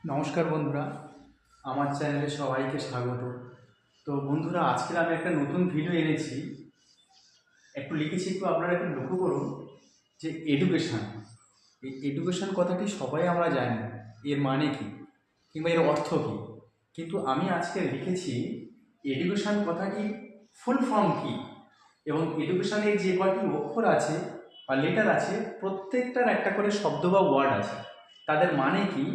নমস্কার বন্ধুরা, আমার চ্যানেলে সবাইকে স্বাগত। তো বন্ধুরা, আজকে আমি একটা নতুন ভিডিও এনেছি। একটু লিখেছি, একটু আপনারা একটু লক্ষ্য করুন যে এডুকেশান, এই এডুকেশান কথাটি সবাই আমরা জানি এর মানে কি কিংবা এর অর্থ কী, কিন্তু আমি আজকে লিখেছি এডুকেশান কথাটি ফুল ফর্ম কী এবং এডুকেশানের যে কটি অক্ষর আছে বা লেটার আছে প্রত্যেকটার একটা করে শব্দ বা ওয়ার্ড আছে, তাদের মানে কি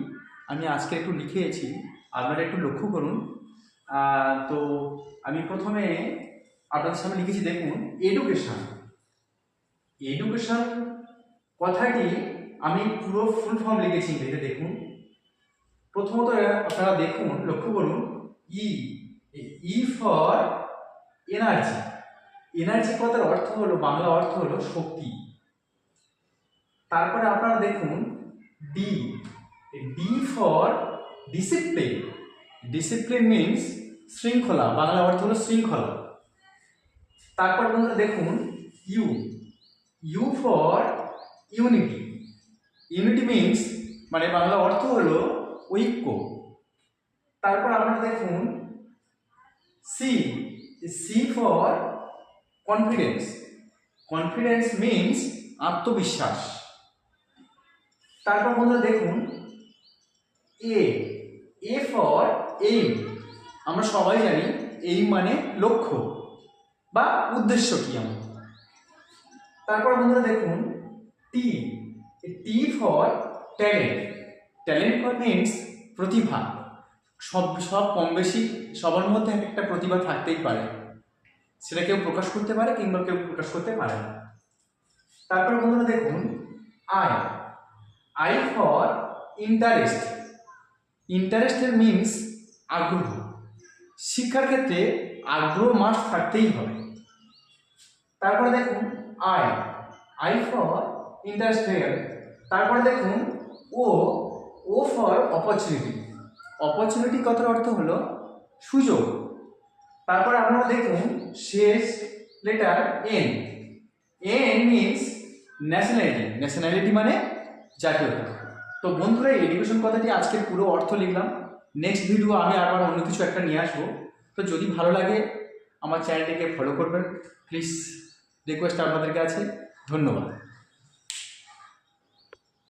আমি আজকে একটু লিখেছি। আপনারা একটু লক্ষ্য করুন। তো আমি প্রথমে আপনাদের সামনে লিখেছি, দেখুন এডুকেশান। এডুকেশান কথাটি আমি পুরো ফুল ফর্ম লিখেছি ইংরেজিতে। দেখুন, প্রথমত আপনারা দেখুন, লক্ষ্য করুন, ই ই ফর এনার্জি। এনার্জি কথার অর্থ হলো, বাংলা অর্থ হলো শক্তি। তারপরে আপনারা দেখুন D D for discipline. Discipline means শৃঙ্খলা, বাংলা অর্থ হলো শৃঙ্খলা। তারপর বন্ধুরা দেখুন U U for unity. Unity means মানে বাংলা অর্থ হলো ঐক্য। তারপর আপনারা দেখুন C C for confidence. Confidence means আত্মবিশ্বাস। তারপর বন্ধুরা দেখুন এ এ ফর এইম। আমরা সবাই জানি এইম মানে লক্ষ্য বা উদ্দেশ্য কি আমার। তারপর বন্ধুরা দেখুন T T for talent. Talent means প্রতিভা। সব সব কম বেশি সবার মধ্যে এক একটা প্রতিভা থাকতেই পারে, সেটা কেউ প্রকাশ করতে পারে কিংবা কেউ প্রকাশ করতে পারে না। তারপর বন্ধুরা দেখুন আই আই ফর ইন্টারেস্ট। ইন্টারেস্টের মিন্স আগ্রহ। শিক্ষার ক্ষেত্রে আগ্রহ মাস্ট থাকতেই হবে। তারপরে দেখুন আই আই ফর ইন্ডাস্ট্রিয়াল। তারপরে দেখুন ও ও ফর অপরচুনিটি। অপরচুনিটি কথার অর্থ হলো সুযোগ। তারপরে আপনারা দেখুন শেষ letter N. N means nationality. Nationality মানে জাতীয়তা। তো বন্ধুরা, এডুকেশন কথাটি আজকের পুরো অর্থ লিখলাম। নেক্সট ভিডিও আমি আবার অন্য কিছু একটা নিয়ে আসবো। তো যদি ভালো লাগে আমার চ্যানেলটিকে ফলো করবেন প্লিজ, রিকোয়েস্ট আপনাদের কাছে। ধন্যবাদ।